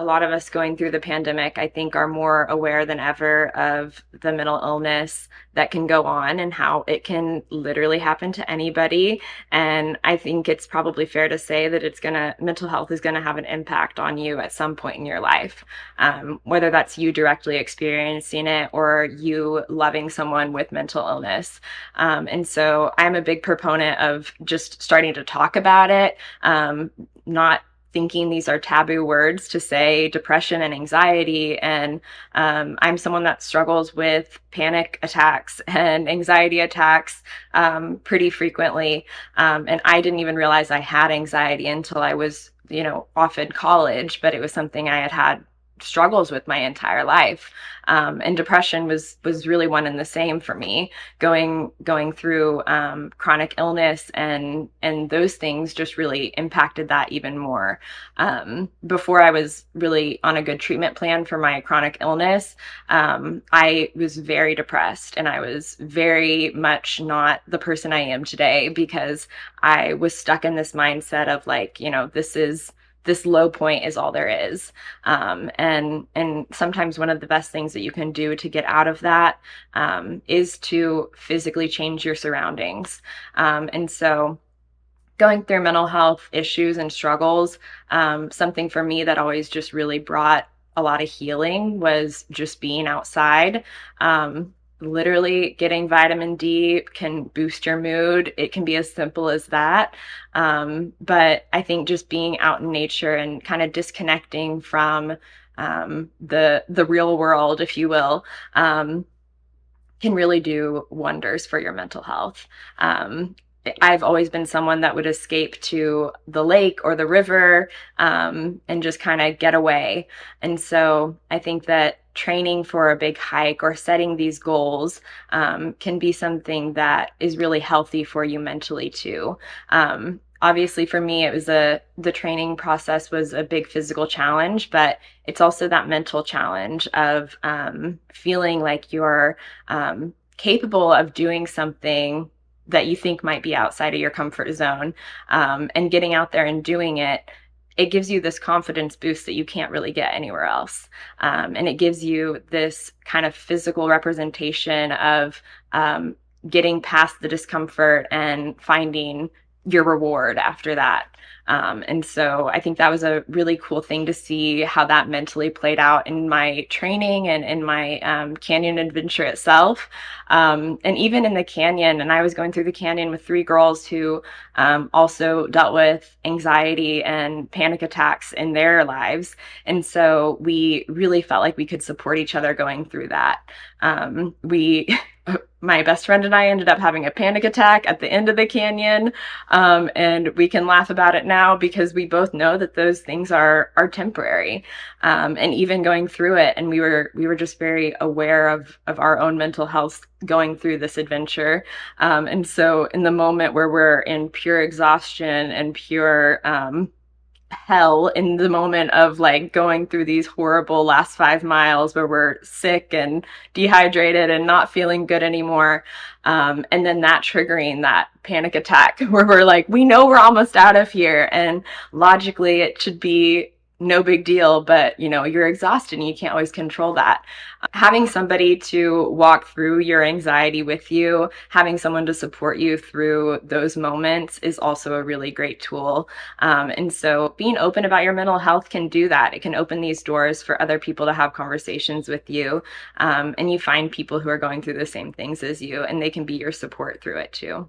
a lot of us going through the pandemic, I think, are more aware than ever of the mental illness that can go on and how it can literally happen to anybody. And I think it's probably fair to say that mental health is going to have an impact on you at some point in your life, whether that's you directly experiencing it or you loving someone with mental illness. And so I'm a big proponent of just starting to talk about it, not thinking these are taboo words to say depression and anxiety. And I'm someone that struggles with panic attacks and anxiety attacks pretty frequently. And I didn't even realize I had anxiety until I was, off in college, but it was something I had struggles with my entire life. And depression was really one and the same for me. Going through chronic illness and those things just really impacted that even more. Before I was really on a good treatment plan for my chronic illness, I was very depressed, and I was very much not the person I am today because I was stuck in this mindset of like, this low point is all there is. And sometimes one of the best things that you can do to get out of that is to physically change your surroundings. And so going through mental health issues and struggles, something for me that always just really brought a lot of healing was just being outside. Literally getting vitamin D can boost your mood. It can be as simple as that. But I think just being out in nature and kind of disconnecting from the real world, if you will, can really do wonders for your mental health. I've always been someone that would escape to the lake or the river and just kind of get away. And so I think that training for a big hike or setting these goals can be something that is really healthy for you mentally too. Obviously for me, the training process was a big physical challenge, but it's also that mental challenge of feeling like you're capable of doing something that you think might be outside of your comfort zone, and getting out there and doing it. It gives you this confidence boost that you can't really get anywhere else. And it gives you this kind of physical representation of getting past the discomfort and finding your reward after that. And so I think that was a really cool thing to see how that mentally played out in my training and in my canyon adventure itself. And even in the canyon, and I was going through the canyon with three girls who also dealt with anxiety and panic attacks in their lives. And so we really felt like we could support each other going through that. My best friend and I ended up having a panic attack at the end of the canyon. And we can laugh about it now because we both know that those things are temporary. And even going through it, and we were just very aware of our own mental health going through this adventure. And so in the moment where we're in pure exhaustion and pure hell, in the moment of like going through these horrible last 5 miles where we're sick and dehydrated and not feeling good anymore, and then that triggering that panic attack where we're like, we know we're almost out of here, and logically it should be no big deal, but you're exhausted and you can't always control that. Having somebody to walk through your anxiety with you, having someone to support you through those moments is also a really great tool. And so being open about your mental health can do that. It can open these doors for other people to have conversations with you. And you find people who are going through the same things as you, and they can be your support through it too.